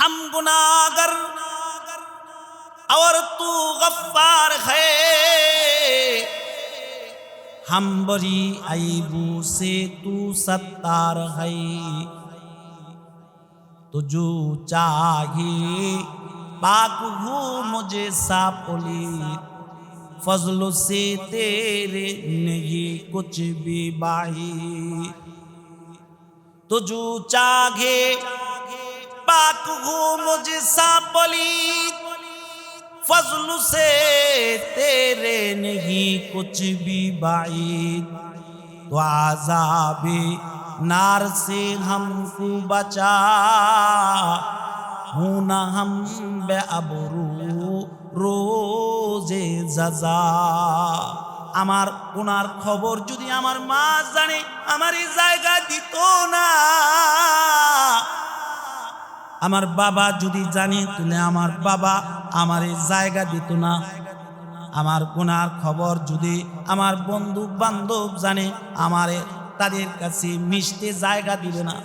हम गुनाहगार और तू गफ्फार है। हम बड़ी ऐबों से तू सत्तार है। तो जो चाहे पाक हो मुझे सापुली, फजलों से तेरे नहीं कुछ भी बाही। तो जो चाहे पाक हो मुझे सापुली, फजलों से तेरे नहीं कुछ भी बाईद। तो आज़ाबे नार से हमको बचा, हूं ना हम बेअबरू रोजे जजा। আমার গুনার খবর যদি আমার মা জানে আমার এই জায়গা দিত না। আমার বাবা যদি জানে তাহলে আমার বাবা আমার এই জায়গা দিত না। আমার গুনার খবর যদি আমার বন্ধু বান্ধব জানে আমারে তাদের কাছে মিশতে জায়গা দিবে না।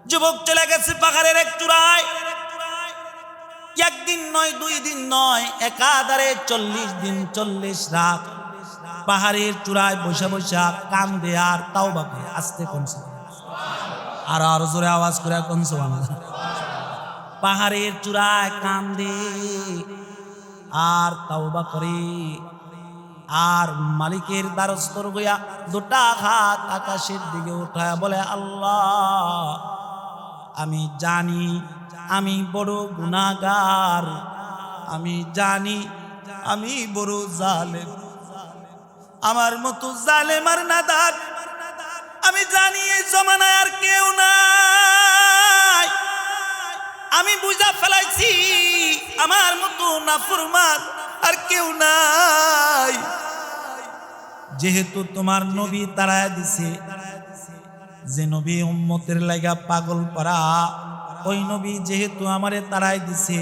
যুবক চলে গেছে পাহাড়ের এক চূড়ায়, একদিন নয় দুই দিন নয় একাধারে 40 দিন 40 রাত পাহাড়ের চূড়ায় বসে বসে কান্দে আর তাওবা করে। আস্তে কোন আর আরো জোরে আওয়াজ করে কোন সুবহানাল্লাহ। পাহাড়ের চূড়ায় কান্দে আর তাওবা করে, আর মালিকের দ্বারস্থ হইয়া দুটা হাত আকাশের দিকে উঠায় বলে, আল্লাহ আমি জানি আমি বড় গুনাহগার, আমি জানি আমি বড় জালেম, আমার মতো জালেম আর নাদার আমি জানি এই জমানায় আর কেউ নাই। আমি বুঝা ফেলাইছি আমার মতো নাফরমান আর কেউ নাই। যেহেতু তোমার নবী তাড়ায়া দিছে, যে নবী উম্মতের লাগা পাগল পারা, ওই নবী যেহেতু আমারে তাড়াই দিছে,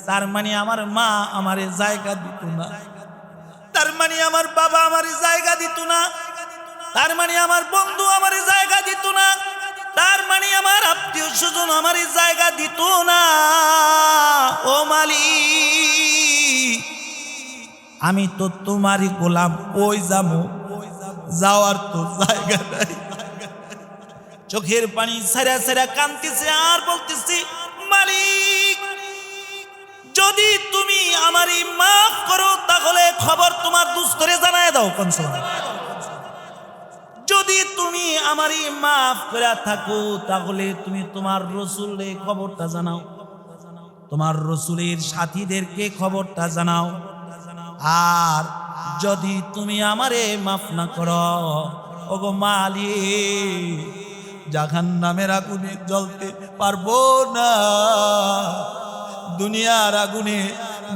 তার মানে আমার মা আমারে জায়গা দিত না, তার মানে আমার বাবা আমারে জায়গা দিত না, তার মানে আমার বন্ধু আমারে জায়গা দিত না, তার মানে আমার আত্মীয় স্বজন আমারে জায়গা দিত না। ও মালিক আমি তো তোমারই গোলাম, ওই যাবো যাওয়ার তো জায়গা নাই। চোখের পানি সেরা সেরা কাঁদতেছে আর বলতেছি, মালিক যদি তুমি আমারই মাফ করো তাহলে খবর তোমার দুস্তরে জানায় দাও। কোন যদি তুমি আমারই মাফ করে থাকো তাহলে তুমি তোমার রসুলের খবরটা জানাও, তোমার রসুলের সাথীদেরকে খবরটা জানাও। আর যদি তুমি আমারে মাফ না করো, ওগো মালিক জাহান্নামের আগুনে জ্বলতে পারবো না, দুনিয়ার আগুনে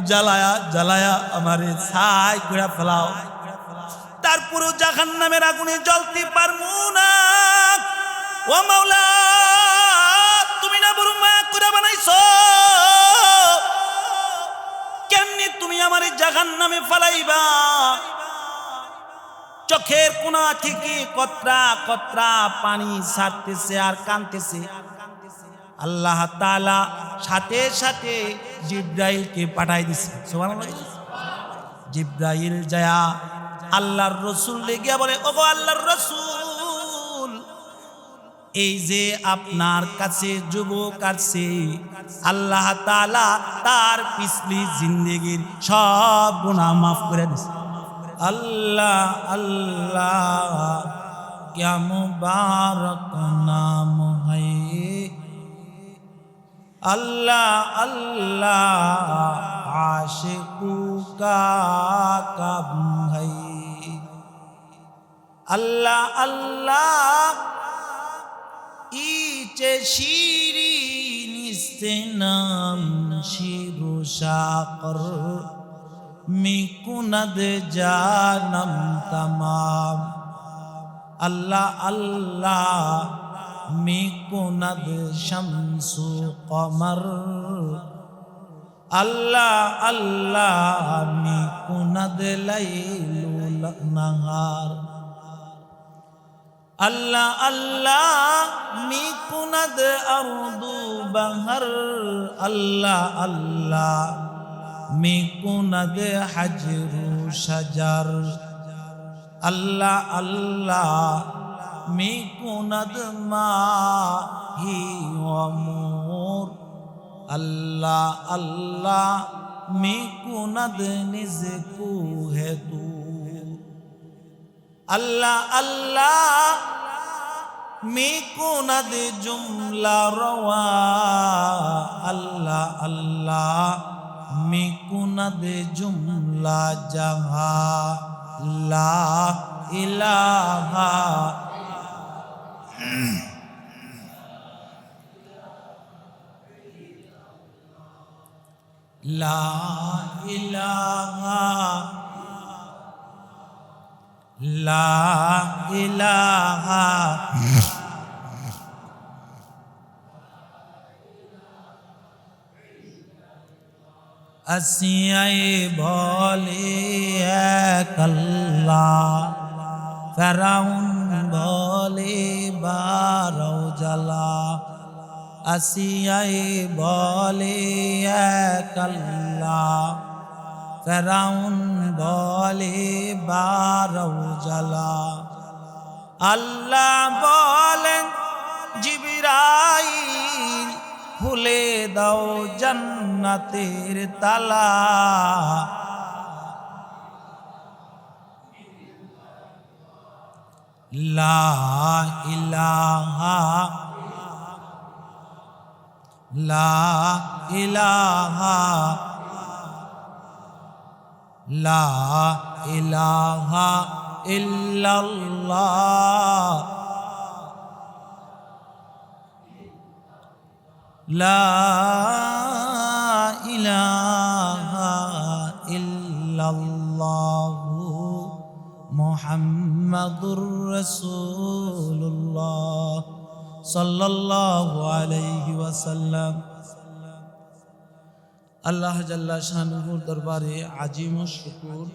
জ্বালায়া জ্বালায়া আমারে ছাই করে ফেলাও, তারপরও জাহান্নামের আগুনে জ্বলতে পারবো না। ও মাওলা তুমি না বড় মায়া করে বানাইছো, কেমনি তুমি আমারে জাহান্নামে ফেলাইবা? চোখের কোনা থেকে কতরা কতরা পানি ছাড়তেছে আর কাঁদতেছে। আল্লাহ তাআলা সাথে সাথে জিব্রাইলকে পাঠাই দিছে। সুবহানাল্লাহ। জিব্রাইল যায় আল্লাহর রাসূল গিয়া বলে, ওগো আল্লাহর রাসূল এই যে আপনার কাছে যুবক আসছে, আল্লাহ তাআলা তার পিছলি জিন্দেগির সব গুনাহ মাফ করে দিছে। अल्लाह अल्लाह क्या मुबारक नाम है, अल्लाह अल्लाह आशिकों का कब है, अल्लाह अल्लाह इचे शीरीन इस्तेनाम शीरो शाकर मिकुनद जानम तमाम, अल्लाह अल्लाह मिकुनद शम्सु कमर, अल्लाह अल्लाह मिकुनद लैलुल नहार, আল্লাহ আল্লাহ মিকুনাদ আরদু বাহার আল্লাহ আল্লাহ মিকুনাদ হাজরু শাজার আল্লাহ আল্লাহ মিকুনাদ মাহি ওয়ামুর আল্লাহ আল্লাহ মিকুনাদ নিজকু হে দূর আল্লাহ আল্লাহ মিকুনাদ জুমলা রওয়া আল্লাহ আল্লাহ মিকুনাদ জুমলা জাহা লা ইলাহা লা ইলাহা লা ইলাহা আসিয়াই বলে এক আল্লাহ ফেরাউন বলে বারো জ্বালা আসিয়াই বলে এক আল্লাহ ফেরাউন বলে বারো জ্বালা আল্লাহ বলেন জিবরাইল খুলে দাও জান্নাতের তালা লা ইলাহা লা ইলাহা লা ইলাহা ইল্লাল্লাহ লা ইলাহা ইল্লাল্লাহু মুহাম্মাদুর রাসূলুল্লাহ সাল্লাল্লাহু আলাইহি ওয়াসাল্লাম। আল্লাহ জাল্লা শানুহুর দরবারে আজিম ও শুকুর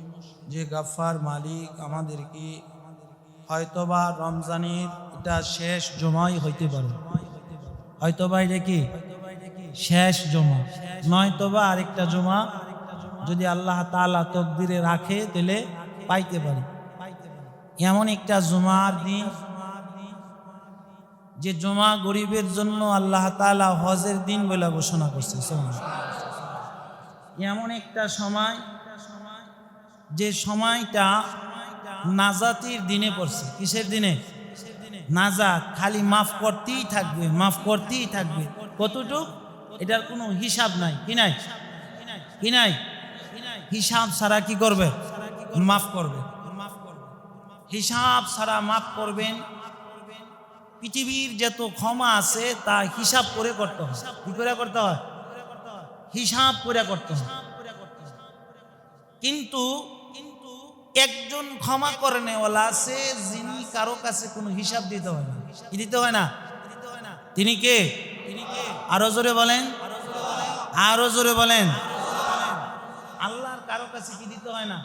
যে গাফফার মালিক আমাদেরকে হয়তোবা রমজানের এটা শেষ জমাই হইতে পারে, হয়তোবা এটা কি শেষ জমা, নয়তোবা আরেকটা জমা যদি আল্লাহ তাআলা তকদিরে রাখে তাহলে পাইতে পারি। এমন একটা জুমার দিন যে জমা গরিবের জন্য আল্লাহ তাআলা হজের দিন বলে ঘোষণা করছে। এমন একটা সময় যে সময়টা নাজাতের দিনে পড়ছে। কিসের দিনে? নাজাত। খালি মাফ করতেই থাকবে, মাফ করতেই থাকবে। কতটুক এটার কোনো হিসাব নাই। কি নাই? কি নাই? হিসাব ছাড়া কি করবে? মাফ করবে। হিসাব ছাড়া মাফ করবেন। পৃথিবীর যত ক্ষমা আছে তা হিসাব করে করতে হয়। কি করে করতে হয়? হিসাব করে করতে হয়। কিন্তু একজন ক্ষমা করে নেওয়ালা আছে যিনি কারো কাছে কোনো হিসাব দিতে হয় না। কি দিতে হয় না? তিনি কে? আরো জোরে বলেন, আরো জোরে বলেন। আল্লাহর কারো কাছে কি দিতে হয় না?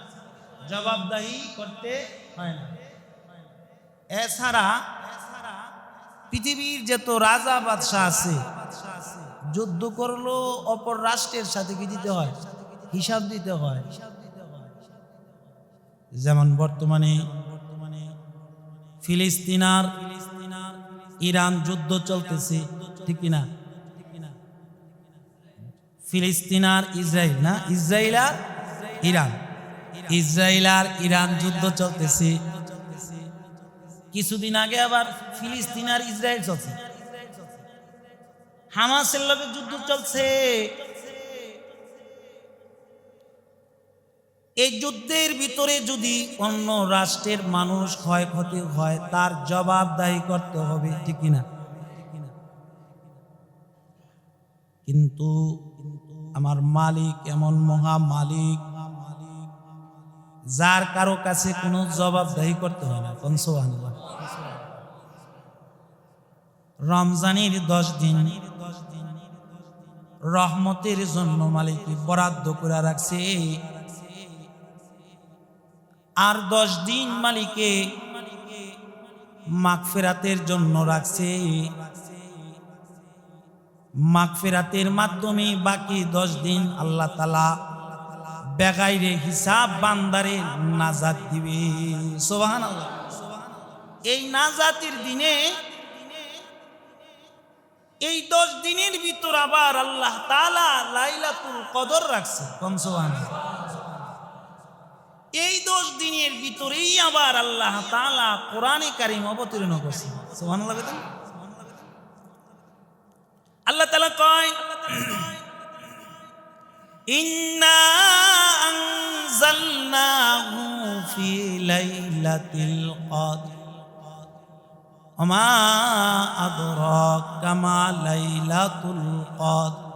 জবাবদাহি করতে হয় না। এছাড়া পৃথিবীর যত রাজা বাদশাহ আছে যুদ্ধ করলো অপর রাষ্ট্রের সাথে কি দিতে হয়? হিসাব দিতে হয়। যেমন বর্তমানে ফিলিস্তিন আর ইরান যুদ্ধ চলতেছে, ঠিক কিনা? ফিলিস্তিন আর ইসরায়েল, না ইসরায়েল আর ইরান, ইসরায়েল আর ইরান যুদ্ধ চলতেছে। কিছুদিন আগে আবার ফিলিস্তিন আর ইসরায়েল চলছে। হামাসের লগে যুদ্ধ চলছে। এই যুদ্ধের ভিতরে যদি অন্য রাষ্ট্রের মানুষ ক্ষয়ক্ষতি হয় তার জবাবদাহি করতে হবে, ঠিক কিনা? কিন্তু আমার মালিক এমন মহা মালিক যার কারো কাছে কোনো জবাবদাহি করতে হয় না। কোন সুবহানাল্লাহ। রমজানের 10 দিন রহমতের জন্য মালিক বরাদ্দ করে রাখছে। আর 10 দিন মালিকে মাগফিরাতের জন্য রাখছে। মাগফিরাতের মাধ্যমে বাকি 10 দিন আল্লাহ তাআলা বেগাইরে হিসাব বান্দারে নাজাত দিবে। সুবহানাল্লাহ। এই নাজাতের দিনে, এই 10 দিনের ভিতর আবার আল্লাহ তাআলা লাইলাতুল কদর রাখছে। কোন সুবহানাল্লাহ। এই 10 দিনের ভিতরেই আবার আল্লাহ তাআলা কোরআনে কারীম অবতীর্ণ করছে। সুবহানাল্লাহ। আল্লাহ তাআলা কয়, ইন্না আনজালনাহু ফি লাইলাতিল কদর ওমা আদরাকা মা লাইলাতুল কদর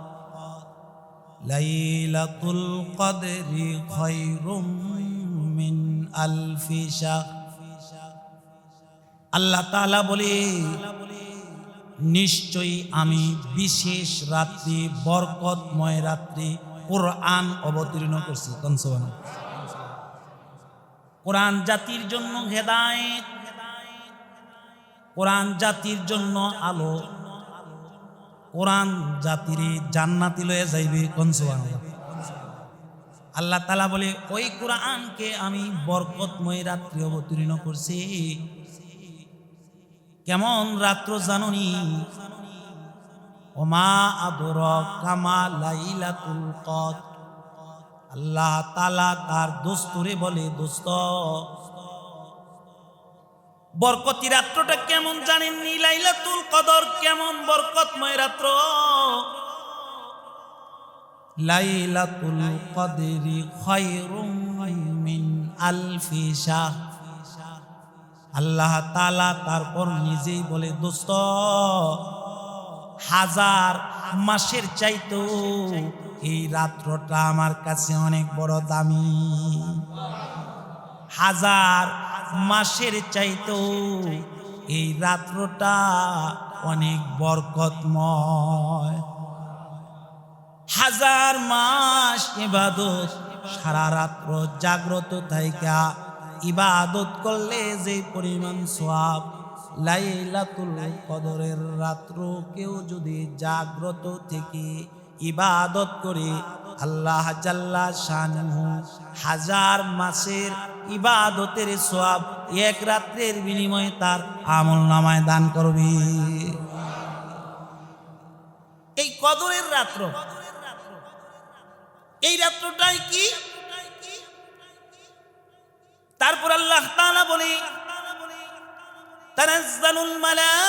লাইলাতুল কদরি খায়রুম মিন আলফি শাহর। আল্লাহ তাআলা বলে, নিশ্চয়ই আমি বিশেষ রাত্রি, বরকতময় রাত্রি কোরআন অবতীর্ণ করছি। কোন সুবহানাল্লাহ। কোরআন জাতির জন্য হেদায়েত, কোরআন জাতির জন্য আলো, কোরআন জাতিরে জান্নাতি লয়ে যাইবে। কোন সুবহানাল্লাহ। আল্লাহ তাআলা বলে, ওই কোরআনকে আমি বরকতময় রাত্রি অবতীর্ণ করছি। কেমন রাত্র জানুনি? ওমা আদরাকা মা লাইলাতুল কদর। আল্লাহ তাআলা তার দোস্তরে বলে, দোস্ত বরকতি রাত্রটা কেমন জানেননি? লাইলাতুল কদর কেমন বরকতময় রাত্র। লাইলাতুল কদরি খায়রুম মিন আলফি শাহর। আল্লাহ তাআলা তারপর নিজেই বলে, দোস্ত 1000 মাসের চাইতো এই রাত্রটা আমার কাছে অনেক বড় দামি। 1000 মাসের চাইতো এই রাত্রটা অনেক বরকতময়। 1000 মাস ইবাদত, সারা রাত্র জাগ্রত থাইকা ইবাদত করলে যে পরিমাণ সওয়াব, লাইলাতুল কদরের রাত্র কেউ যদি জাগ্রত থেকে ইবাদত করে, আল্লাহ জাল্লা শানুহু 1000 মাসের ইবাদতের সওয়াব এক রাত্রের বিনিময়ে তার আমলনামায় দান করবে। এই কদরের রাত্র, এই রাত্রটাই কি? তারপর আল্লাহ তাআলা বলে, তানাজ্জালুল মালাইকাতু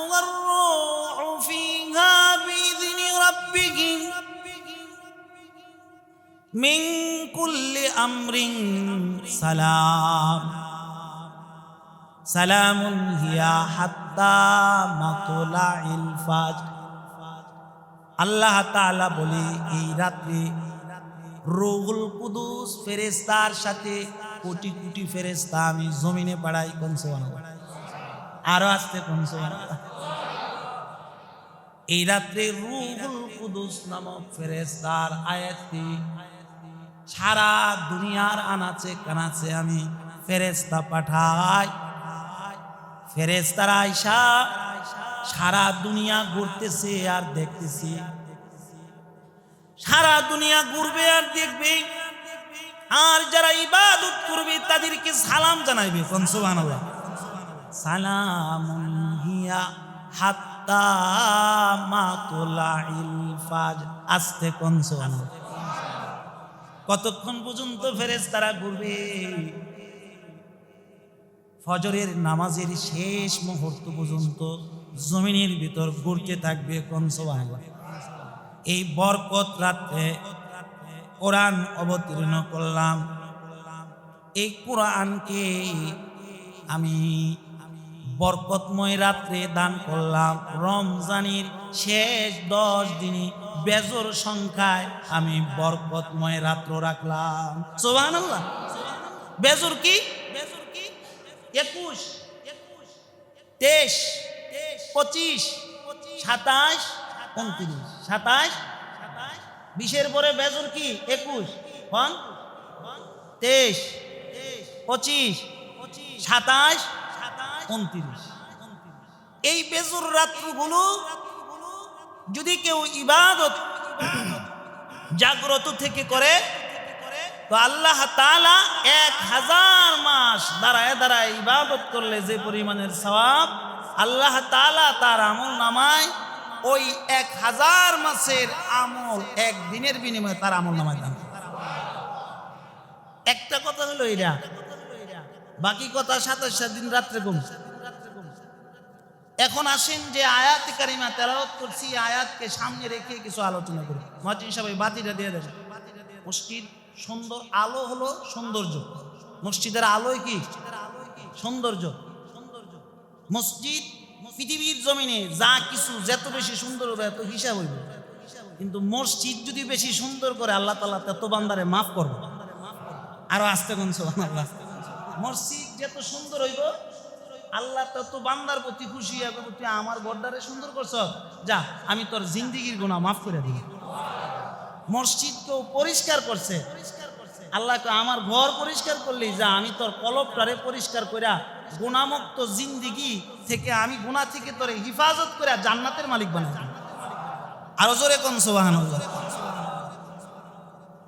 ওয়ার রূহু ফিহা বিইذনি রাব্বিহিম মিন কুল্লি আমরিন সালাম সালামুন হিয়া হাত্তা মাতলাইল ফাজর। আল্লাহ তাআলা বলে, এই রাত্রে রূহুল কুদুস ফেরেশতার সাথে কোটি কোটি ফেরেশতা আমি জমিনে পাঠাই। কোন সুবহানাল্লাহ। আরো আসতে কোন সুবহানাল্লাহ। এই রাত্রে রূহুল কুদুস নামক ফেরেশতার আয়াতটি সারা দুনিয়ার আনাচে কানাচে আমি ফেরেশতা পাঠাই। ফেরেশতারা আইসা সারা দুনিয়া ঘুরতেছে আর দেখতেছি, সারা দুনিয়া ঘুরবে আর দেখবে, আর যারা ইবাদত করবে তাদেরকে সালাম জানাইবে। কোন সুবহানাল্লাহ। সালামুন হিয়া হাত্তা মাতলাইল ফাজর। আস্তে কোন সুবহানাল্লাহ। কতক্ষণ পর্যন্ত ফেরেশতারা ঘুরবে? ফজরের নামাজের শেষ মুহূর্ত পর্যন্ত জমিনের ভিতর ঘুরতে থাকবে। কোন সুবহানাল্লাহ। এই বরকত রাতে কোরআন অবতীর্ণ করলাম। এই কোরআনকে আমি বরকতময় রাত্রে দান করলাম। রমজানের শেষ 10 দিনে বেজোর সংখ্যায় আমি বরকতময় রাত্র রাখলাম। সুবহানাল্লাহ। বেজোর কি? 21, 23, 25, 27, 29, 27, 20-এর পরে বেজোর কি? 21, 23, 25, 27, 29 এই বেজুর রাত্রগুলো যদি কেউ ইবাদত জাগ্রত থেকে করে তো আল্লাহ তাআলা 1000 মাস দাঁড়ায় দাঁড়ায় ইবাদত করলে যে পরিমাণের সওয়াব আল্লাহ তাআলা তার আমল নামায় ওই 1000 মাসের আমল একদিনের বিনিময়ে তার আমল নামায় দান করে। একটা কথা হলো এরা, বাকি কথা 27 দিন রাত্রে কমছে। এখন আসেন যে আয়াত কারিমা তেলাওয়াত করছি, আয়াতকে সামনে রেখে কিছু আলোচনা করি। মুয়াজ্জিন সাহেব বাতিটা দিয়ে দেন। মসজিদ সুন্দর, আলো হলো সৌন্দর্য। মসজিদের আলোয় কি সৌন্দর্য? মসজিদ পৃথিবীর জমিনে যা কিছু যত বেশি সুন্দর হবে এত হিসাব হইব, কিন্তু মসজিদ যদি বেশি সুন্দর করে আল্লাহ তাআলা তত বান্দারে মাফ করবে। আরো আস্তে কোন সুবহানাল্লাহ। মসজিদ যত সুন্দর হইব আল্লাহ তত বান্দার প্রতি খুশি হবে, তুই আমার গড়দারে সুন্দর করছ, যা আমি তোর জিন্দেগির গুনাহ মাফ করে দিই। মসজিদকেও পরিষ্কার করছে আল্লাহকে, আমার ঘর পরিষ্কার করলি, যা আমি তোর কলবটারে পরিষ্কার কইরা গুনাহমুক্ত জিন্দেগি থেকে, আমি গুনাহ থেকে তোরে হিফাজত করে জান্নাতের মালিক বানাবো। আরো জোরে কোন সুবহানাল্লাহ।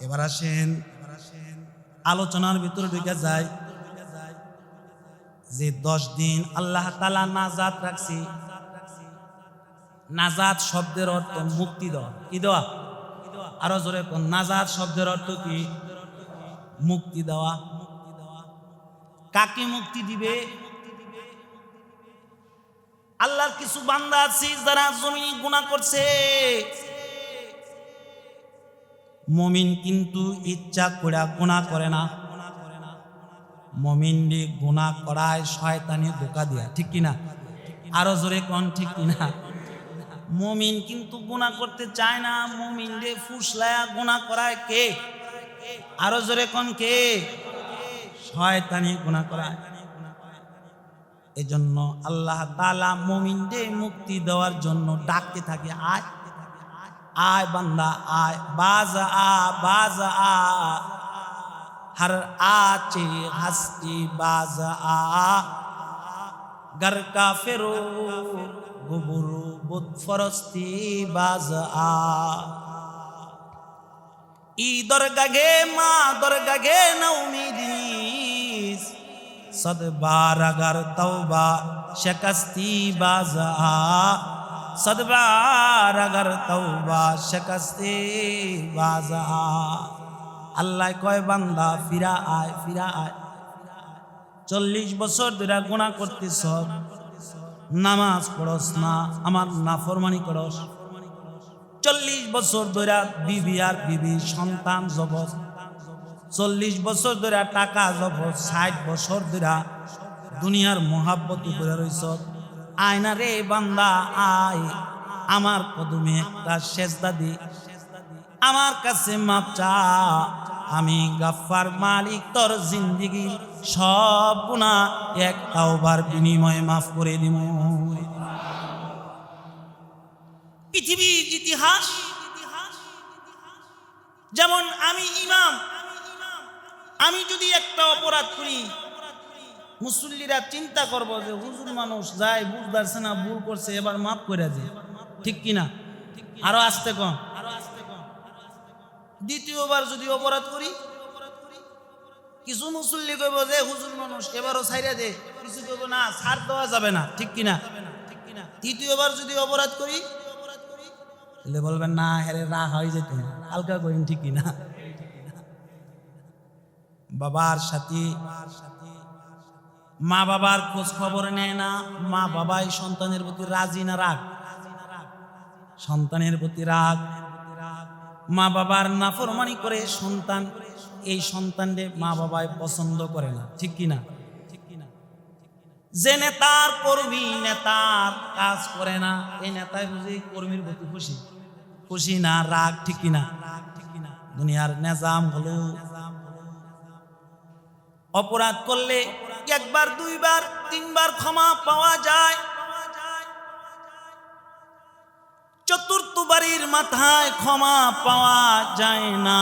এবার আসেন আলোচনার ভিতরে ঢুকে যায় যে 10 দিন আল্লাহ তাআলা নাজাত রাখছি। নাজাত শব্দের অর্থ মুক্তি দেওয়া। কি দেওয়া? আরো জোরে কোন। নাজাত শব্দের অর্থ কি? মুক্তি দেওয়া। কাকে মুক্তি দিবে? আল্লাহর কিছু বান্দা আছে যারা জমিনে গুনাহ করছে। মুমিন কিন্তু ইচ্ছা করে গুনাহ করে না, মুমিনরে গুনাহ করায় শয়তানি ধোঁকা দেয়া। ঠিক কিনা? আরো জোরে কোন ঠিক কিনা? মুমিন কিন্তু গুনাহ করতে চায় না, মুমিনরে ফুসলায়া গুনাহ করায় কে? আরো জোরে কোন কে? শয়তানি গুনাহ করায়। এজন্য আল্লাহ তাআলা মুমিনদের মুক্তি দেওয়ার জন্য ডাকতে থাকে, আয় আয় বান্দা আয়, বাজ আ বাজ আ, हर आचे हस्ती बाज आ, घर का फिरो गुबरू बुत फरस्ती बाज आ। ई दरगाहे माँ दरगाहे न उम्मीदीस, सद बार अगर तौबा शिकस्ती बाज आ, सद बार अगर तौबा शिकस्ती बाज आ। আল্লাহ কয় বান্দা ফিরা আয়, ফিরা আয়। 40 বছর ধরে গুনাহ করতেছ, নামাজ পড়স না, আমার নাফরমানি করস। 40 বছর ধরে বিবি আর বিবি সন্তান জবস, 40 বছর ধরে টাকা জবস, 60 বছর ধরে দুনিয়ার মোহাব্বত করে রইছ। আয়না রে বান্দা আয়, আমার কদমে একটা সেজদা দি, আমার কাছে মাপ চা। আমি গাফফার মালিক তোর জিন্দেগি সব গুনাহ এক তাওবার বিনিময়ে মাফ করে দিব। পৃথিবীর ইতিহাস যেমন, আমি ইমাম, আমি যদি একটা অপরাধ করি, মুসল্লিরা চিন্তা করবো যে হুজুর মানুষ যায়, বুঝতে না, ভুল করছে, এবার মাফ করে দেয়। ঠিক কিনা? আরো আসতে কম। দ্বিতীয়বার যদি অপরাধ করি, কিছু মুসল্লি কইব যে হুজুর মানুষ এবারও ছাইরা দে, কিছু কইব না ছাড় দেওয়া যাবে না। ঠিক কিনা? তৃতীয়বার যদি অপরাধ করি তাহলে বলবেন না হেরে রাগ হয়ে যেত, হালকা করেন। ঠিক কিনা? বাবার সাথে মা বাবার খোঁজ খবর নেয় না, মা বাবাই সন্তানের প্রতি রাজি না রাগ? সন্তানের প্রতি রাগ। মা বাবার নাফরমানি করে সন্তান, এই সন্তানকে মা বাবাই পছন্দ করে না। ঠিক কিনা? যে নেতার কর্মী নেতার কাজ করে না, এই নেতাই বুঝি কর্মীর প্রতি খুশি, খুশি না রাগ? ঠিক কিনা? দুনিয়ার নিজাম হলো অপরাধ করলে একবার, দুইবার, তিনবার ক্ষমা পাওয়া যায়, চতুর্থবারের মাথায় ক্ষমা পাওয়া যায় না।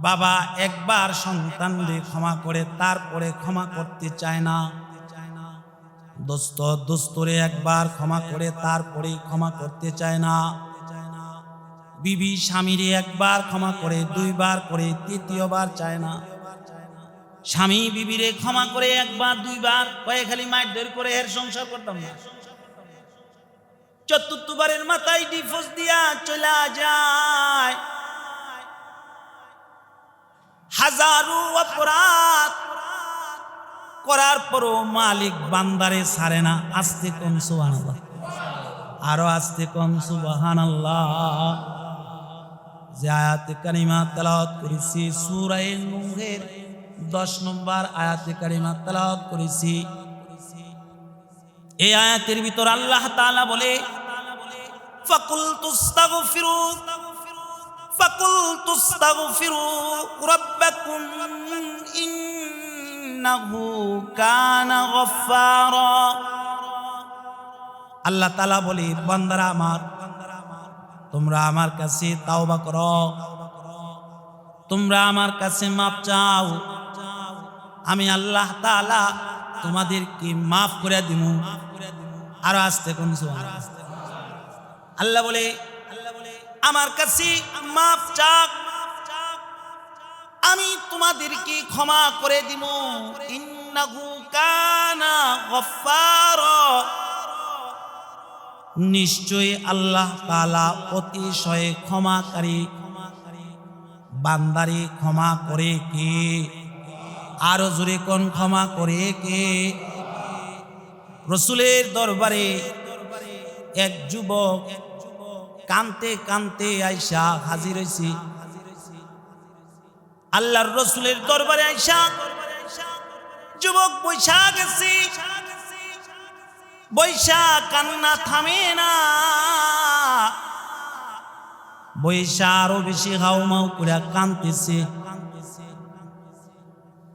বাবা একবার সন্তানদের ক্ষমা করে তারপরে ক্ষমা করতে চায় না, দোস্ত দোস্তরে একবার ক্ষমা করে তারপরে ক্ষমা করতে চায় না, বিবি স্বামীরে একবার ক্ষমা করে দুইবার করে তৃতীয়বার চায় না, স্বামী বিবিরে ক্ষমা করে একবার দুইবার কয়ে খালি মারধর করে এর সংসার করতাম না, চতুর্থবারের মাথায় ডিভোর্স দিয়া চলে যায়। হাজারো অপরাধ করার পরও মালিক বান্দারে ছাড়ে না। আস্তে কোন সুবহানাল্লাহ, আরো আস্তে কোন সুবহানাল্লাহ। যে আয়াতে কারিমা তেলাওয়াত করেছি সূরা নূহের 10 নম্বর আয়াতে কারিমা তেলাওয়াত করেছি, এই আয়াতের ভিতর আল্লাহ তাআলা বলে ফাকুলতু আস্তাগফিরু রাব্বাকুম ইন্নাহু কানা গফফারা। আল্লাহ তাআলা বলে বান্দারা আমার, তোমরা আমার কাছে তাওবা করো, তোমরা আমার কাছে মাফ চাও, আমি আল্লাহ তাআলা তোমাদেরকে মাফ করে দিব। আর আস্তে কোন সুবহানাল্লাহ। আল্লাহ বলে আমার কাছে মাফ চাও, আমি তোমাদেরকে ক্ষমা করে দিব। ইন্নাহু কানা গফফারা, নিশ্চয়ই আল্লাহ তাআলা অতিশয় ক্ষমাকারী। বান্দারে ক্ষমা করে কে? আরো জোরে কোন ক্ষমা করে কে? রসুলের দরবারে এক যুবক কানতে কানতে আইসা হাজির হইছি। আল্লাহর রসুলের দরবারে আইসা যুবক বৈশা গেছি, বৈশা কান্না থামে না, বৈশা আরো বেশি হাউমাউ করে কানতেছে।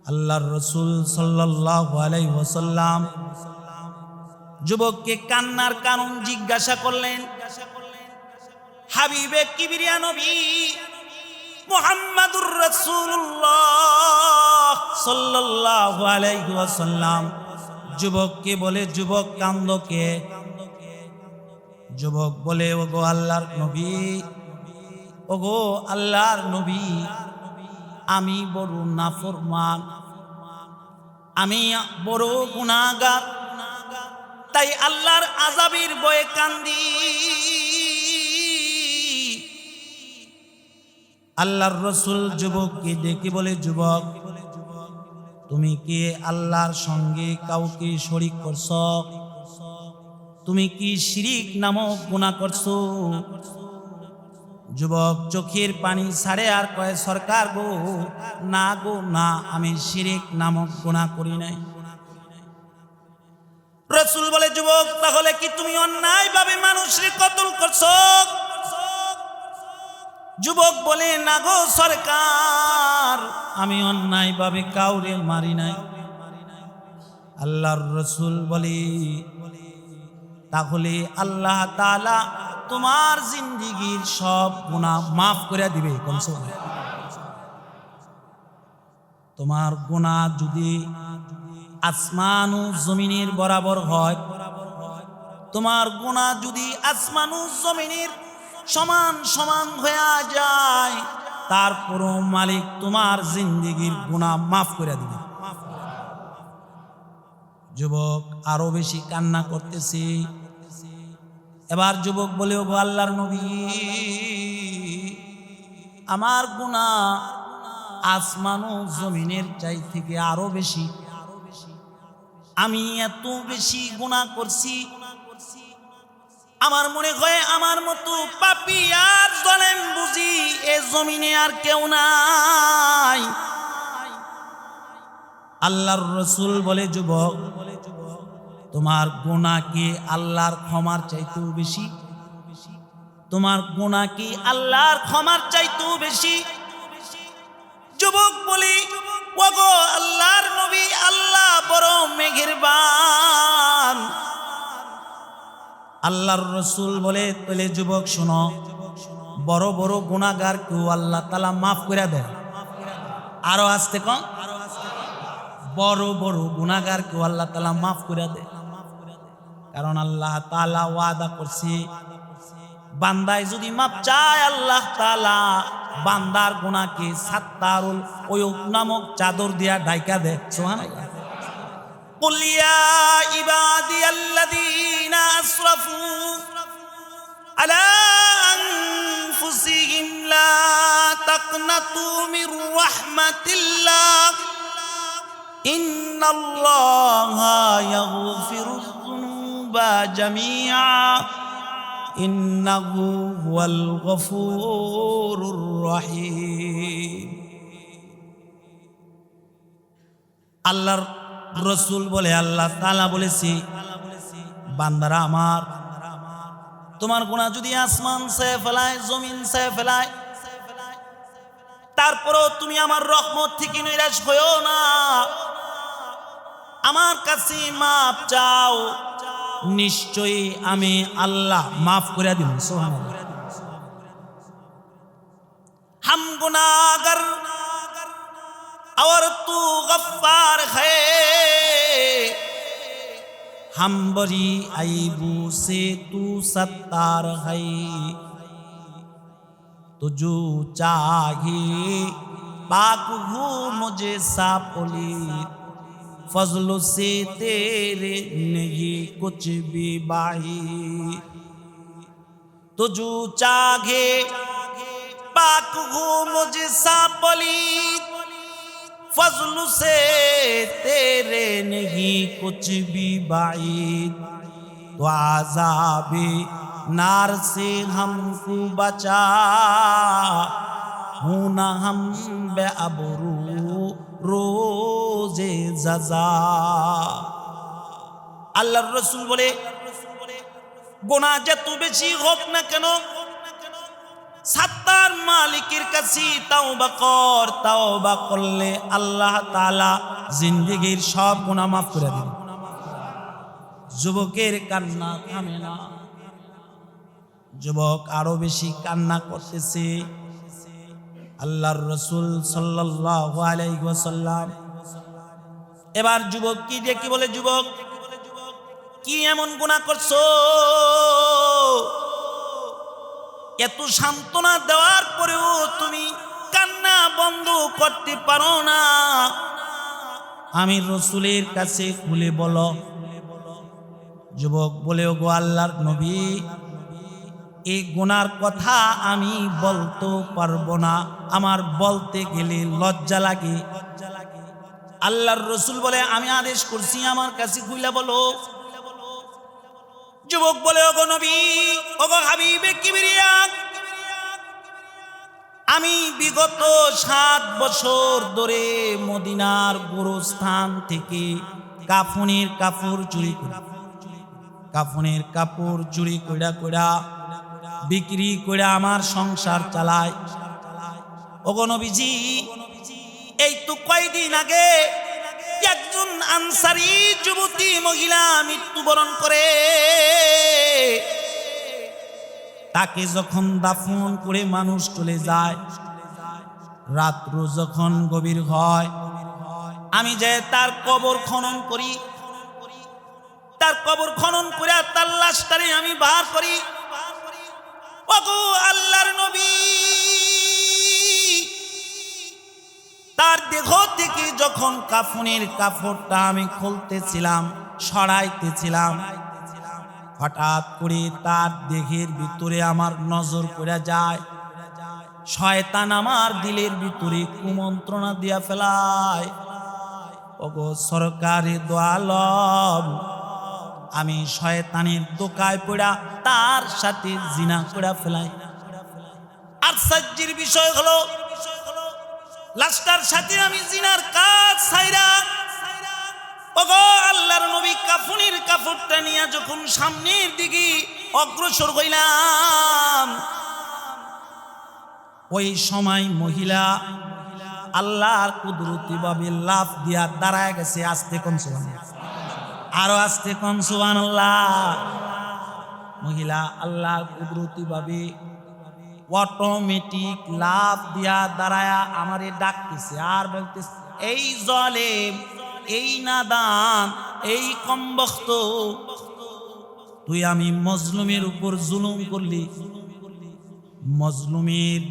আল্লাহর রসুল সাল্লাল্লাহু আলাইহি ওয়াসাল্লাম যুবককে কান্নার কারণ জিজ্ঞাসা করলেন। হাবিবে কিবরিয়া নবী মুহাম্মাদুর রাসূলুল্লাহ সাল্লাল্লাহু আলাইহি ওয়াসাল্লাম যুবককে বলে, যুবক কান্দো কে? যুবক বলে, ওগো আল্লাহর নবী, ওগো আল্লাহর নবী, আমি বড় নাফরমান, আমি বড় গুনাহগার, তাই আল্লাহর আযাবের ভয়ে কান্দি। আল্লাহর রসুল যুবককে ডেকে বলে, যুবক তুমি কি আল্লাহর সঙ্গে কাউকে শরীক করছো? তুমি কি শিরিক নামক গুনাহ করছো? যুবক চোখের পানি ছাড়ে আর কয়, সরকার গো, না গো না, আমি শিরিক নামক গুনাহ করি নাই। রাসূল বলে, যুবক তাহলে কি তুমি অন্যায়ভাবে মানুষকে কতল করছো? যুবক বলে, না গো সরকার, আমি অন্যায়ভাবে কাউরে মারি নাই। আল্লাহর রাসূল বলে, তাহলে আল্লাহ তাআলা তোমার জিন্দেগীর সব গুনাহ মাফ করে দিবে। কোন সুবহানাল্লাহ। তোমার গুনাহ যদি আসমান ও জমিনের বরাবর হয়, তোমার গুনাহ যদি আসমান ও জমিনের সমান সমান হয়ে যায়, তারপরও মালিক তোমার জিন্দেগীর গুনাহ মাফ করে দিবে। যুবক আরো বেশি কান্না করতেছে। এবার যুবক বলে, ওগো আল্লাহর নবী, আমার গুনাহ আসমান ও জমিনের চাই থেকে আরো বেশি, আমি এত বেশি গুনাহ করছি, আমার মনে হয় আমার মতো পাপী আর জালেম বুঝি এ জমিনে আর কেউ নাই। আল্লাহর রাসূল বলে, যুবক তোমার গুনাহ কি আল্লাহর ক্ষমার চাইতেও বেশি? তোমার গুনাহ কি আল্লাহর ক্ষমার চাইতেও বেশি? যুবক বলি, ওগো আল্লাহর নবী, আল্লাহ বড় মেহেরবান। আল্লাহর রাসূল বলে, তাহলে যুবক শোনো, বড় বড় গুনাহগার কেউ আল্লাহ তাআলা মাফ করে দেয়। আরো আসতে কম, বড় বড় গুনাহগারকে আল্লাহ তাআলা মাফ করে দেয়। কারণ আল্লাহ তাআলা ওয়াদা করছে, বান্দায় যদি মাপ চায় আল্লাহ তাআলা বান্দার গুনাহকে সাত্তারুল ওয়ুব নামক চাদর দিয়া ঢাইকা দেয়। সুবহানাল্লাহ। কুল ইয়া ইবাদিয়াল্লাযীনা আসরাফু আলা আনফুসিহিম লা তাকনাতু মির রাহমাতিল্লাহ ইন্নাল্লাহা ইয়াগফিরুয যুনুবা জামিআ ইন্নাহু হুয়াল গফুরুর রহিম। আল্লাহর রাসূল বলে, আল্লাহ তাআলা বলেছি, বান্দারা আমার, তোমার গুনাহ যদি আসমান সে ফেলায়, জমিন সে ফেলায়, তারপরেও তুমি আমার রহমত থেকে নিরাশ হইও না, আমার কাছে মাপ চাও, নিশ্চয়ই আমি আল্লাহ মাফ করে দিব। সুবহানাল্লাহ। हम गुनाहगार और तू गफ्फार है, हम बरी ऐबू से तू सत्तार है, तो जो चाहे पाक हो मुझे सापलीत, फजल से तेरे नहीं कुछ भी बाही, तो जो चाहे पाक हो मुझे सापलीत, फजल से तेरे नहीं कुछ भी बाईद, तो आज़ाबे नार से हमको बचा, हूं ना हम बेअबरू रोजे जजा। আল্লাহর রাসূল বলে, গুনাহ যত বেশি হোক না কেন, সাত্তার মালিকের কাছে তাওবা কর, তাওবা করলে আল্লাহ তাআলা জিন্দেগীর সব গুনাহ মাফ করে দিবেন। যুবকের কান্না থামে না, যুবক আরো বেশি কান্না করতেছে। আল্লাহর রাসূল সাল্লাল্লাহু আলাইহি ওয়াসাল্লাম এবার যুবক কি ডেকে বলে, যুবক কি এমন গুনাহ করছো, এত সান্ত্বনা দেওয়ার পরেও তুমি কান্না বন্ধ করতে পারো না, আমি রাসূলের কাছে খুলে বলো। যুবক বলে, ওগো আল্লাহর নবী, এই গুনার কথা আমি বলতে পারবো না, আমার বলতে গেলে লজ্জা লাগে। আল্লাহর রাসূল বলে, আমি আদেশ করছি আমার কাছে খুলে বলো। যুবক বলে, ওগো নবী, ওগো হাবিবে কিবরিয়া, আমি বিগত 7 বছর ধরে মদিনার গোরস্থান থেকে কাফনের কাপড় চুরি করি, কাফনের কাপড় চুরি কইরা কইরা বিক্রি কইরা আমার সংসার চালাই। ওগো নবীজি, এই তো কয়দিন আগে একজন আনসারী যুবতী মহিলা মৃত্যুবরণ করে, তাকে যখন দাফন করে মানুষ চলে যায়, রাত্র যখন গভীর হয়, আমি যে তার কবর খনন করি, তার কবর খনন করে তার লাশটারে আমি বাহার করি। ওগো আল্লাহর নবী, তার দেহ থেকে যখন কাফনের কাপড়টা আমি খুলতেছিলাম, সরাইতেছিলাম, হঠাৎ করে তার দেহের ভিতরে আমার নজর পড়ে যায়। শয়তান আমার দিলের ভিতরে কুমন্ত্রণা দিয়া ফেলায়। ওগো সরকারি দোয়ালম, আমি শয়তানের দোকায় পড়া তার সাথে জিনা করে ফেলাই। আর আশ্চর্যের বিষয় হলো, লাশটার সাথে আমি জিনার কাজ ছাইরা, ওগো আল্লাহর নবী কাফনের কাপড়টা নিয়ে যখন সামনের দিকে অগ্রসর হইলাম, ওই সময় মহিলা আল্লাহর কুদরতি ভাবে লাফ দিয়া দাঁড়ায় গেছে। আস্তে কোন সুবহানাল্লাহ, আরো আস্তে কোন সুবহানাল্লাহ। মহিলা আল্লাহর কুদরতি ভাবে অটোমেটিক লাভ দিয়া দাঁড়ায়া আমারে ডাকতেছে আর বলতেছে, এই জালেম, এই নাদান, এই কমবখ্ত, তুই আমি মজলুমের উপর জুলুম করলি। মজলুমের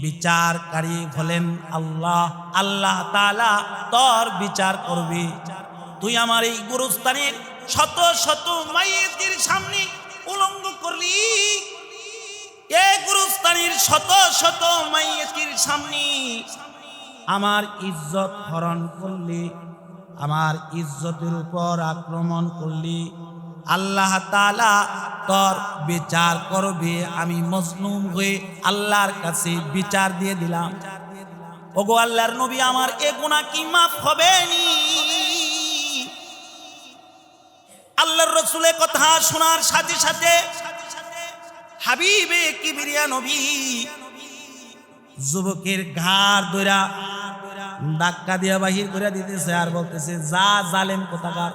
বিচারকারী হলেন আল্লাহ। আল্লাহ তাআলা তোর বিচার করবে। তুই আমার এই গুরুস্থানের শত শত মাইয়েতের সামনে উলঙ্গ করলি। এই গুরুস্থানের শত শত মাইয়েতের সামনে আমার ইজ্জত হরণ করলি, আমার ইজ্জতের উপর আক্রমণ করলি। আল্লাহ তাআলা তোর বিচার করবে। আমি মজলুম হয়ে আল্লাহর কাছে বিচার দিয়ে দিলাম। ওগো আল্লাহর নবী, আমার এ গুনাহ কি মাফ হবে নি? আল্লাহর রাসূলের কথা শোনার সাথে সাথে হাবিবে কিবরিয়া নবী যুবকের ঘাড় ধইরা ধাক্কা দিয়া বাহির করে দিতেছে আর বলতেছে, যা জালেম কোথাকার,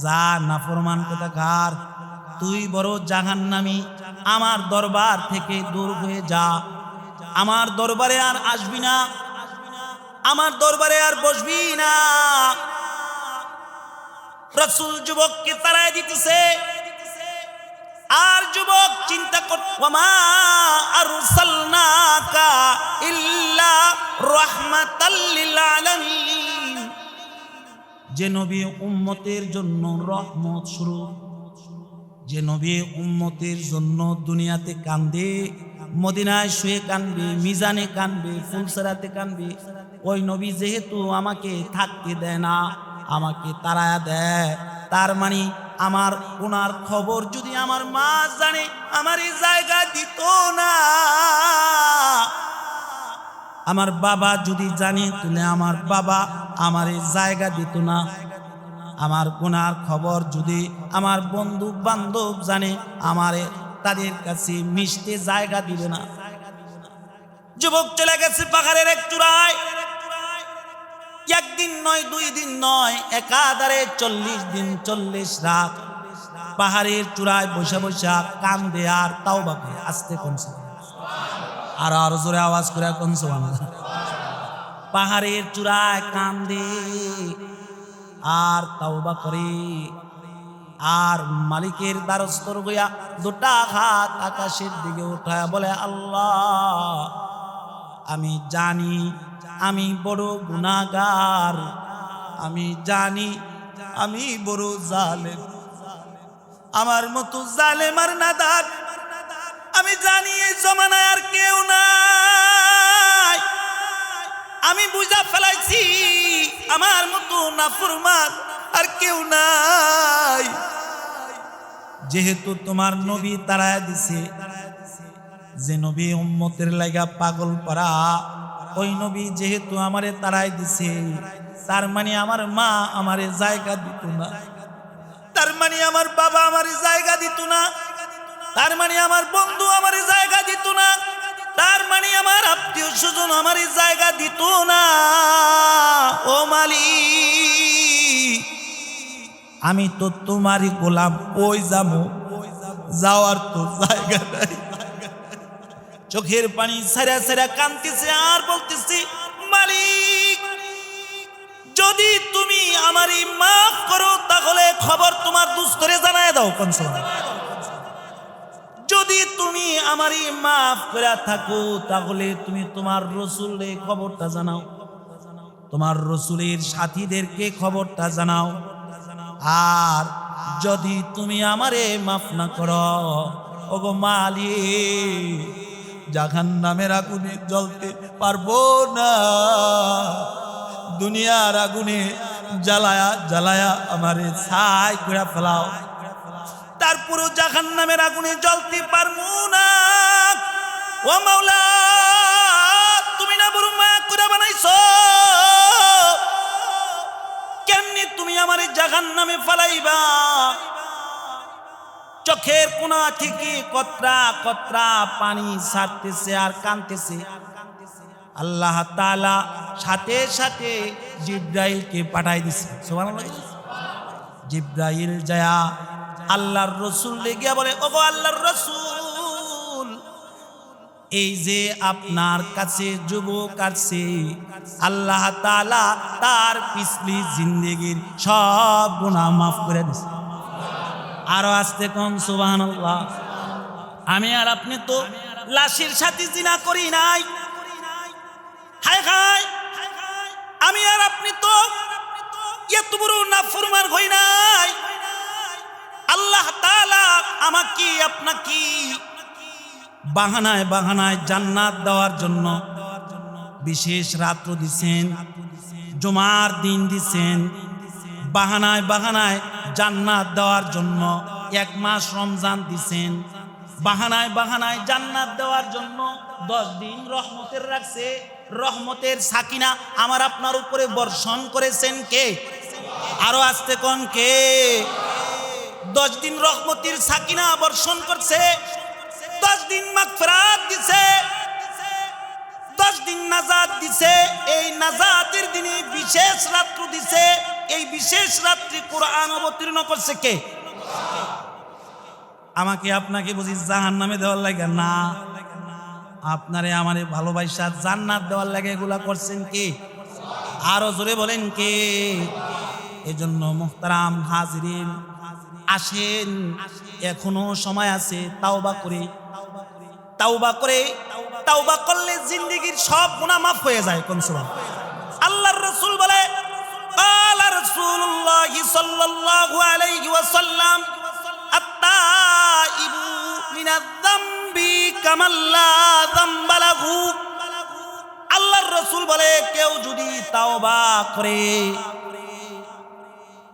যা নাফরমান কোথাকার, তুই বড় জাহান্নামী, আমার দরবার থেকে দূর হয়ে যা, আমার দরবারে আর আসবি না, আমার দরবারে আর বসবি না। রাসূল যুবককে তাড়ায় দিতেছে। আর যুবক চিন্তা কর, ওয়ামা আরসালনাকা ইল্লা রাহমাতাল লিল আলামিন, যে নবী উম্মতের জন্য রহমত স্বরূপ, যে নবী উম্মতের জন্য দুনিয়াতে কান্দে, মদিনায় শুয়ে কানবে, মিজানে কানবে, ফুলসরাতে কানবে, ওই নবী যেহেতু আমাকে থাকতে দেয় না, আমাকে তাড়ায়া দেয়, তার মানে আমার ওনার খবর যদি আমার মা জানে, আমার এই জায়গা দিত না। আমার বাবা যদি জানে, তাহলে আমার বাবা আমার এই জায়গা দিত না। আমার গুনার খবর যদি আমার বন্ধু বান্ধব জানে, আমারে তাদের কাছে মিশতে জায়গা দিবে না। যুবক চলে গেছে পাহাড়ের এক চূড়ায়। একদিন নয়, 2 দিন নয়, একাধারে 40 দিন 40 রাত পাহাড়ের চূড়ায় বসে বসে কান্দে আর তাওবা করে। আস্তে কোন আর আরো জোরে আওয়াজ করে কোন সুবহানাল্লাহ। পাহাড়ের চূড়ায় কান্দে আর তাওবা করে, আর মালিকের দ্বারস্থ হইয়া দুটা হাত আকাশের দিকে উঠায় বলে, আল্লাহ, আমি জানি আমি বড় গুনাহগার, আমি জানি আমি বড় জালেম, আমার মতো জালেম আর নাদান আমি জানি এই জমানায় আর কেউ নাই। আমি বুঝা ফেলাইছি আমার মতো নাফরমান আর কেউ নাই। যেহেতু তোমার নবী তাড়ায়া দিছে, যে নবী উম্মতের লাগা পাগল পারা, ওই নবী যেহেতু আমারে তাড়াই দিছে, তার মানে আমার মা আমারে জায়গা দিত না, তার মানে আমার বাবা আমারে জায়গা দিত না, তার মানে আমার বন্ধু আমারে জায়গা দিত না, তার মানে আমার আত্মীয় স্বজন আমারে জায়গা দিত না। ও মালিক, আমি তো তোমারই গোলাম, ওই যাবো, যাওয়ার তো জায়গা নাই। চোখের পানি সারা সারা কাঁদতেছে আর বলতেছে, মালিক, যদি তুমি আমারই মাফ করো তাহলে খবর তোমার দোস্তরে জানায় দাও। যদি তুমি আমারই মাফ করে থাকো তাহলে তুমি তোমার রাসূলকে খবরটা জানাও, তোমার রাসূলের সাথীদেরকে খবরটা জানাও। আর যদি তুমি আমারে মাফ না করো, ওগো মালিক, জাহান্নামের আগুনে জ্বলতে পারবো না, দুনিয়ার আগুনে জ্বালায়া জ্বালায়া আমারে ছাই করে ফেলাও, তারপরও জাহান্নামের আগুনে জ্বলতে পারবো না। ও মাওলা, তুমি না বড় মায়া করে বানাইছো, কেমনি তুমি আমারে জাহান্নামে ফেলাইবা? চোখের কোনা থেকে কতরা কতরা পানি ছাড়তেছে আর কাঁদতেছে। আল্লাহ তাআলা সাথে সাথে জিব্রাইলকে পাঠাই দিছে। সুবহানাল্লাহ। জিব্রাইল যায়া আল্লাহর রাসূল গিয়া বলে, ওগো আল্লাহর রাসূল, এই যে আপনার কাছে যুবক আছে, আল্লাহ তাআলা তার পিছলি জিন্দেগির সব গুনাহ মাফ করে দিয়েছে। আরো আসতে কোন সুবহানাল্লাহ। আমি আর আপনি তো লাশের সাথে জিনা করি নাই, হায় হায়, আমি আর আপনি তো এত বড় নাফরমান হই নাই। আল্লাহ তাআলা আমাকে আপনাকে বাহানায় বাহানায় জান্নাত দেওয়ার জন্য বিশেষ রাত্র দিছেন, জুমার দিন দিছেন, বাহানায় বাহানায় জান্নাত দেওয়ার জন্য 1 মাস রমজান দিছেন, বাহানায় বাহানায় জান্নাত দেওয়ার জন্য 10 দিন রহমতের রাখছে। রহমতের সাকিনা আমার আপনার উপরে বর্ষণ করেছেন কে? আরো আসতে কোন কে? 10 দিন রহমতের সাকিনা বর্ষণ করছে, 10 দিন মাগফিরাত দিছে, 10 দিন নাজাত দিছে। এই নাজাতের দিনে বিশেষ রাত্র দিছে। এই বিশেষ রাত্রি কোরআন অবতীর্ণ করছে কে? আমাকে আপনাকে বুঝি জাহান্নামে দেওয়ার লাগে না, আপনারে আমারে ভালোবাসা জান্নাত দেওয়ার লাগে এগুলা করছেন কে? আরো জোরে বলেন কে? এজন্য মুহতারাম হাজিরিন, আসেন, এখনো সময় আছে, তাওবা করে, তাওবা করে, তাওবা করলে জিন্দেগির সব গুনাহ মাফ হয়ে যায়। কোন সুবহান। আল্লাহর রাসূল বলে, ক্বালা রাসূলুল্লাহ সাল্লাল্লাহু আলাইহি ওয়াসাল্লাম, আত-তাইবু মিনায-যামবি কামাল্লা যামবা লাহু। আল্লাহর রাসূল বলে, কেউ যদি তাওবা করে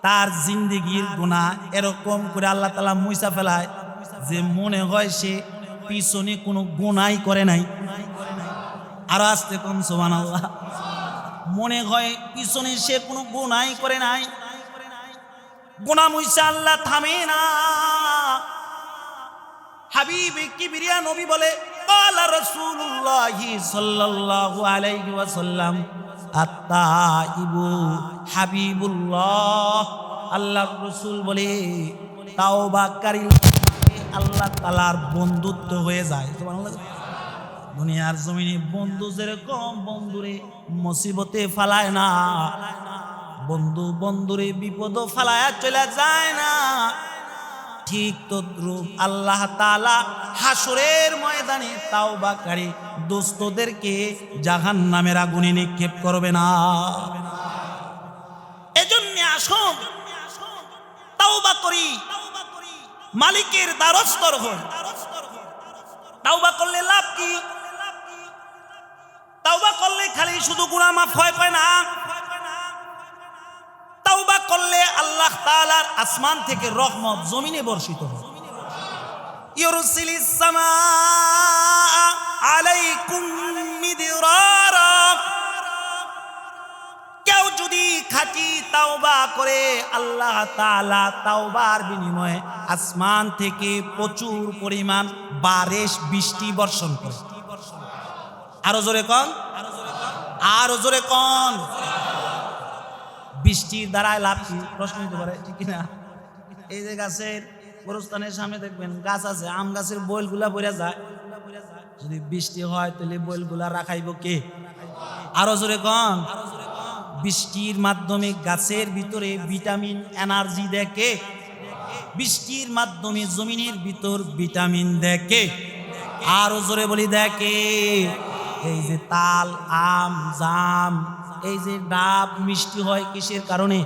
তার জিন্দেগির গুনাহ এরকম করে আল্লাহ তাআলা মুছা ফেলায় যে মনে হয় সে পিছনে কোনো গুনাহই করে নাই। আর আসতে কোন সুবহানাল্লাহ। মনে হয় পিছনে সে কোনো গুনাহই করে নাই। গুনাহ মুছা আল্লাহ থামে না। হাবিবে কিবরিয়া নবী বলে, ক্বালা রাসূলুল্লাহ সাল্লাল্লাহু আলাইহি ওয়াসাল্লাম, আত-তাইবু হাবিবুল্লাহ। আল্লাহর রাসূল বলে, তাওবাকারী আল্লাহ তাআলার বন্ধুত্ব হয়ে যায়। সুবহানাল্লাহ। দুনিয়ার জমিনে বন্ধু যেরকম বন্ধুরে মুসিবতে ফালায় না, বন্ধু বন্ধুরে বিপদ ফালায়া চলে যায় না, ঠিক তদ্রূপ আল্লাহ তাআলা হাসরের ময়দানে তাওবাকারী দোস্তদেরকে জাহান্নামের আগুনে নিক্ষেপ করবে না। এজন্য আসুন তাওবা করি, মালিকের দ্বারস্থ হই। তাওবা করলে লাভ কি? তাওবা করলে খালি শুধু গুনাহ মাফ হয় না, তাওবা করলে আল্লাহ তাআলার আসমান থেকে রহমত জমিনে বর্ষিত হয়। ইউরসিলিস সামাআ আলাইকুম মিদরারা। কেউ যদি খাঁটি তাওবা করে আল্লাহ তাআলা তাওবার বিনিময়ে আসমান থেকে প্রচুর পরিমাণ বারিশ বৃষ্টি বর্ষণ করে। আরো জোরে কোন, আরো জোরে কোন। বৃষ্টির দ্বারায় লাভ কি? প্রশ্ন হতে পারে, ঠিক কিনা? এই যে গাছের গোরস্থানের সামনে দেখবেন গাছ আছে, আম গাছের বইলগুলা পড়ে যায়। যদি বৃষ্টি হয় তাহলে বইলগুলা রাখাইব কে? আরো জোরে কোন। বৃষ্টির মাধ্যমে গাছের ভিতরে ভিটামিন এনার্জি দেখে, বৃষ্টির মাধ্যমে জমিনের ভিতর ভিটামিন দেখে। আরো জোরে বলি দেখে। এই যে তাল, আম, জাম, এই যে ডাব মিষ্টি হয় কিসের কারণে?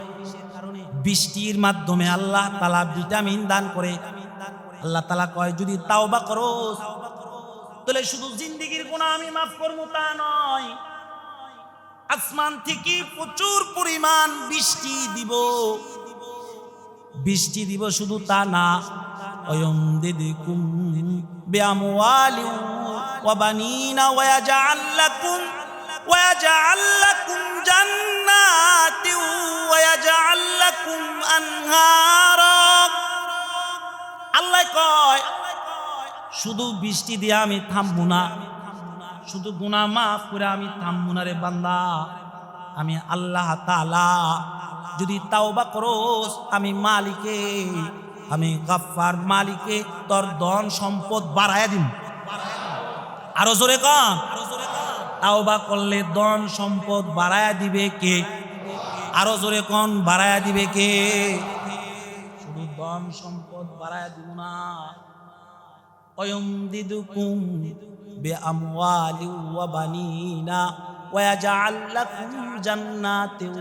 বৃষ্টির মাধ্যমে আল্লাহ তাআলা ভিটামিন দান করে। আল্লাহ তাআলা কয়, যদি তাওবা করো তাহলে শুধু জিন্দেগির গুনাহ আমি মাফ করব তা নয়, আসমান থেকে প্রচুর পরিমাণ বৃষ্টি দিব। বৃষ্টি দিব শুধু তা না, ওয়ায়ুমদিদকুম বিআমওয়ালিন ওয়া বানিনা ওয়া ইয়াজআল লাকুম জান্নাতিন ওয়া ইয়াজআল লাকুম আনহারা। আল্লাহ কয়, শুধু বৃষ্টি দিয়ে আমি থামবো না, শুধু গুনাহ মাফ করে আমি থামবো না রে বান্দা। আমি আল্লাহ তাআলা যদি তাওবা করোস, আমি মালিকে, আমি গাফফার মালিকে তোর ধন সম্পদ বাড়ায়া দিন। আরো জোরে কন। তাওবা করলে ধন সম্পদ বাড়ায়া দিবে কে? আরো জোরে কন, বাড়ায়া দিবে কে? শুধু ধন সম্পদ বাড়ায়া দিব না, অয়ুমদিদুকুম বিআমওয়ালি ওয়া বানিনা ওয়া ইয়াজআল লাকুম জান্নাতিন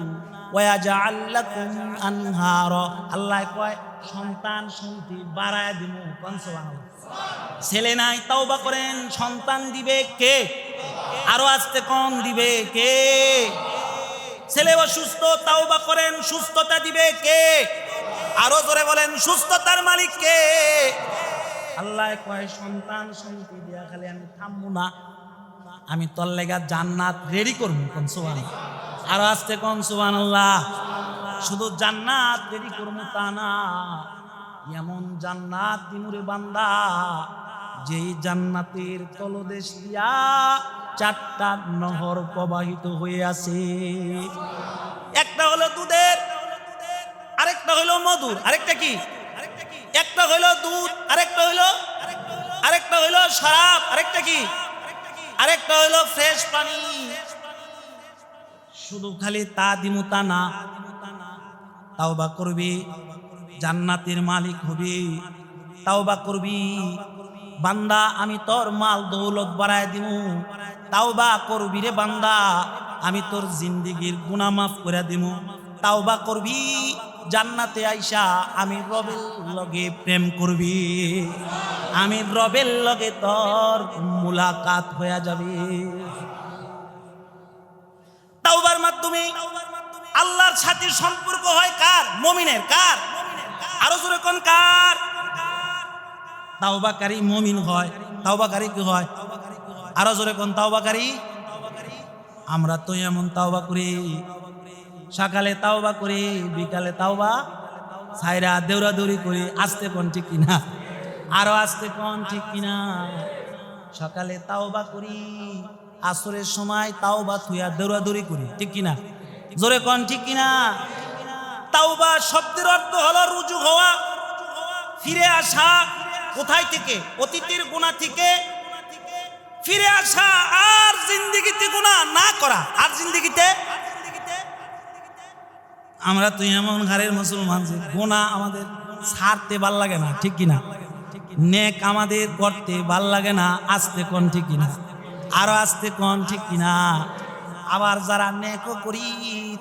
ওয়া ইয়াজআল লাকুম আনহারা। আল্লাহ কয় সন্তান সন্ততি বাড়ায়া দিব। কোন সুবহানাল্লাহ। ছেলে নাই, তাওবা করেন, সন্তান দিবে কে? আরো আস্তে কোন, দিবে কে? ছেলে অসুস্থ, তাওবা করেন, সুস্থতা দিবে কে? আরো জোরে বলেন, সুস্থতার মালিক কে? আল্লাহ কয় সন্তান সন্ততি দিয়া খালি আমি থামবো না, আমি তোর লেগা জান্নাত রেডি করবো। কোন সুবহানাল্লাহ। আরো আস্তে কোন সুবহানাল্লাহ। শুধু জান্নাত রেডি করবো তা না, এমন জান্নাত দিমুরে বান্দা যেই জান্নাতের তলদেশ দিয়া 4টা নহর প্রবাহিত হয়ে আছে। একটা হলো দুধের, আরেকটা হলো মধুর, আরেকটা কি? একটা হলো দুধ, আরেকটা হলো শরাব, আরেকটা কি? আরেকটা হলো ফ্রেশ পানি। শুধু খালি তা দিমু তা না, তাওবা করবি জান্নাতের মালিক হবি। তাওবা করবি বান্দা, আমি তোর মাল দৌলত বাড়ায় দিমু। তাওবা করবি রে বান্দা, আমি তোর জিন্দেগির গুনাহ মাফ করে দিমু। তাওবা করবি, জান্নাতে আইসা আমি রবের লগে প্রেম করবি, আমি রবের লগে তোর মুলাকাত হয়ে যাবে। তাওবার মাধ্যমে আল্লাহর সাথে সম্পর্ক হয় কার? মুমিনের। কার? আরো জোরে কোন, কার? তাওবাকারী মুমিন হয়। তাওবাকারী কি হয়? আরো জোরে কোন, তাওবাকারী। আমরা তো এমন তাওবা করি, সকালে তাওবা করি, বিকালে তাওবা ছাইরা দৌড়াদৌড়ি করি। আস্তে কোন, ঠিক কিনা? আরো আস্তে কোন, ঠিক কিনা? সকালে তাওবা করি, আসরের সময় তাওবা থুইয়া দৌড়াদৌড়ি করি, ঠিক কিনা? জোরে কোন, ঠিক কিনা? তাওবা শব্দের অর্থ হলো রুজু হওয়া, ফিরে আসা। কোথায় থেকে? অতীতের গুনাহ থেকে ফিরে আসা, আর জিন্দেগিতে গুনাহ না করা। আর জিন্দেগিতে আমরা তো এমন ঘরের মুসলমান যে গুনাহ আমাদের ছাড়তে ভাল লাগে না, ঠিক কিনা? নেক আমাদের করতে ভাল লাগে না। আস্তে কোন, ঠিক কিনা? আরো আস্তে কোন, ঠিক কিনা? আবার যারা নেকও করি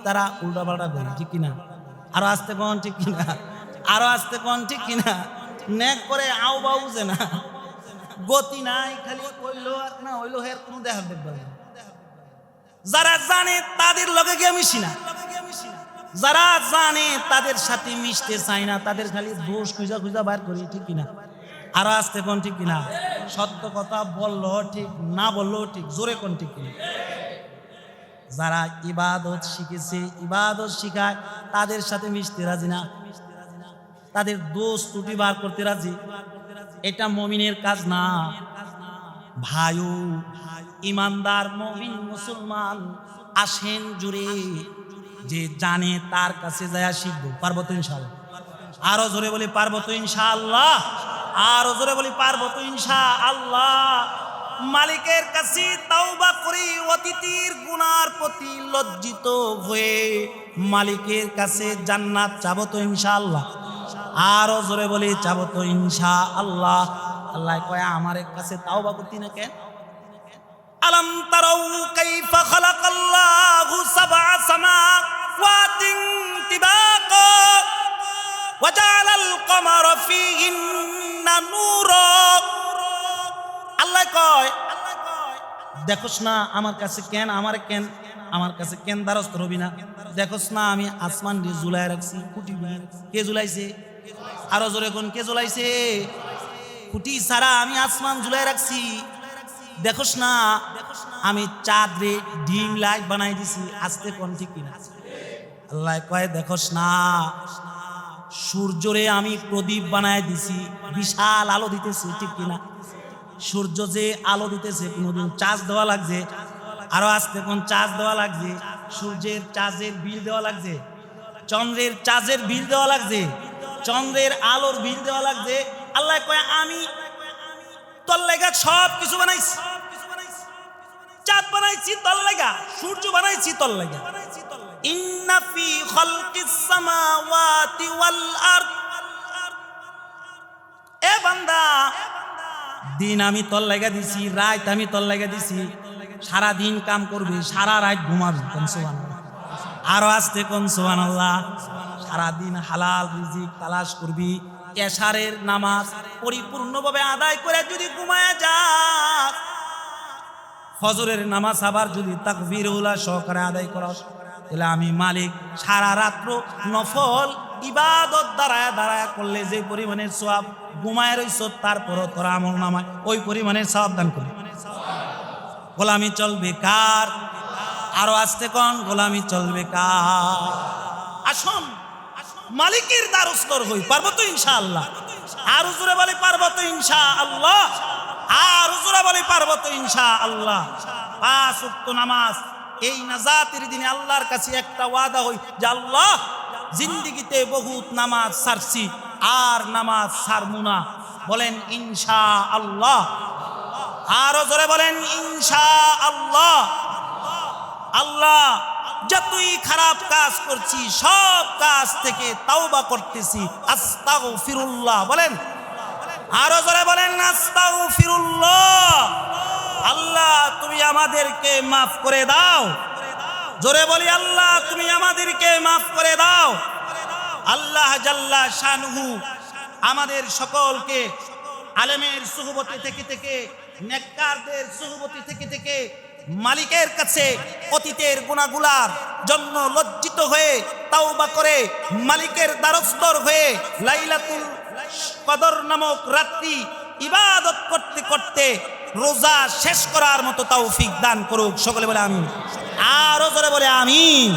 তারা উল্টা পাল্টা করি, ঠিক কিনা? আরো আস্তে কোন, ঠিক কিনা? আরো আস্তে কোন, ঠিক কিনা? নেক করে আও বাউ যে না, গতি নাই, খালি হইলো আর না হইলো হের কোনো দেখা দেখবে না। যারা জানে তাদের লগে গিয়ে মিশি না, যারা জানে তাদের সাথে মিশতে চাই না, তাদের খালি দোষ খুঁজা খুঁজা বার করি, ঠিক কিনা? আরো আস্তে কোন, ঠিক কিনা? সত্য কথা বললো ঠিক, না বললো ঠিক, জোরে কোন, ঠিক কিনা? যারা ইবাদত শিখেছে, ইবাদত শিখায়, তাদের সাথে মিশতে রাজি না, তাদের দোষ ত্রুটি বার করতে রাজি। এটা মুমিনের কাজ না। ভাইও ইমানদার মুমিন মুসলমান আসেন জুড়ে, যে জানে তার কাছে যায় শিখবো। পারবো তো ইনশাআল্লাহ। আরো জোরে বলি পারবো তো ইনশাআল্লাহ। আরো জোরে বলি পারবো তো ইনশাআল্লাহ। মালিকের কাছে তাওবা করি, অতীতের গুনার প্রতি লজ্জিত হয়ে মালিকের কাছে জান্নাত চাবো তো ইনশাআল্লাহ। আরো জোরে বলি চাবো তো ইনশাআল্লাহ। আল্লাহ কয় আমার কাছে তাওবা করতি না কেন? আলাম তারাউ কাইফা খালাকাল্লাহু সাবআ সামাওয়াতিন তিবাকা ওয়া জাআলাল কমারা ফীহিন্না নূরা। আল্লাহ কয় দেখোস না আমার কাছে কেন, আমার কাছে কেন দ্বারস্থ হবি না? দেখোস না আমি আসমান দিয়ে ঝুলাই রাখছি, খুঁটি। কে ঝুলাইছে? আরো জোরে কোন, কে ঝুলাইছে? খুঁটি ছাড়া আমি আসমান ঝুলাই রাখছি। দেখোস না আমি চাঁদরে ডিম লাইট বানাই দিছি। আস্তে কোন, ঠিক কিনা? আল্লাহ কয় দেখোস না সূর্যরে আমি প্রদীপ বানায় দিছি, বিশাল আলো দিতেছি, ঠিক কিনা? সূর্য যে আলো দিতেছে কোনদিন চার্জ দেওয়া লাগছে? আরো আস্তে কোন, চার্জ দেওয়া লাগছে? সূর্যের চার্জের বিল দেওয়া লাগছে, চন্দ্রের চার্জের বিল দেওয়া লাগছে, চন্দ্রের আলোর বিল দেওয়া লাগছে। আল্লাহ কয় আমি তোর লেগে সব কিছু বানাইছি, চাঁদ বানাইছি তল লাগা, সূর্য বানাইছি তল লাগা। ইন্না ফি খালকিস সামাওয়াতি ওয়াল আরদ, এ বান্দা দিন আমি তল লাগা দিছি, রাত আমি তল লাগা দিছি। সারা দিন কাম করবি, সারা রাত ঘুমাবি। কোন সুবহানাল্লাহ, আরো আসতে কোন সুবহানাল্লাহ। সারা দিন হালাল রিজিক তালাশ করবি, এশারের নামাজ পরিপূর্ণভাবে আদায় করে যদি ঘুমায় যাস, ফজরের নামাজ আবার যদি তাকবীরুল্লাহ সহকারে আদায় করস, তাহলে আমি মালিক সারা রাত্র নফল ইবাদত দাঁড়ায় দাঁড়ায় করলে যে পরিমাণের সওয়াব, ঘুমায় রইছ তারপরও তোর আমল নামায় ওই পরিমাণের সওয়াব দান করি। গোলামি চলবে কার? আরো আসতে কোন, গোলামি চলবে কার? আসুন মালিকের দ্বারস্থ হই, পারবো তো ইনশাআল্লাহ। আর হুজুরে বলে পারবো তো ইনশাআল্লাহ, আর হুজুরে বলে পারবো তো ইনশাআল্লাহ। 5 ওয়াক্ত নামাজ, এই নাজাতের দিনে আল্লাহর কাছে একটা ওয়াদা হই যে আল্লাহ জিন্দেগিতে বহুত নামাজ ছাড়ছি, আর নামাজ ছাড়মু না। বলেন ইনশাআল্লাহ, আরো জোরে বলেন ইনশাআল্লাহ। আল্লাহ যতই খারাপ কাজ করছি সব কাজ থেকে তাওবা করতেছি, আস্তাগফিরুল্লাহ। বলেন আরো জোরে বলেন আস্তাগফিরুল্লাহ। আল্লাহ তুমি আমাদেরকে মাফ করে দাও। জোরে বলি আল্লাহ তুমি আমাদেরকে মাফ করে দাও। আল্লাহ জাল্লা শানুহু আমাদের সকলকে আলেমের সুহবতে থেকে থেকে, নেককারদের সুহবতে থেকে থেকে মালিকের কাছে অতীতের গুনাহগুলার জন্য লজ্জিত হয়ে তাওবা করে মালিকের দ্বারস্থ হয়ে লাইলাতুল কদর নামক রাত্রি ইবাদত করতে করতে রোজা শেষ করার মতো তৌফিক দান করুক। সকলে বলে আমিন, আরো জোরে বলে আমিন।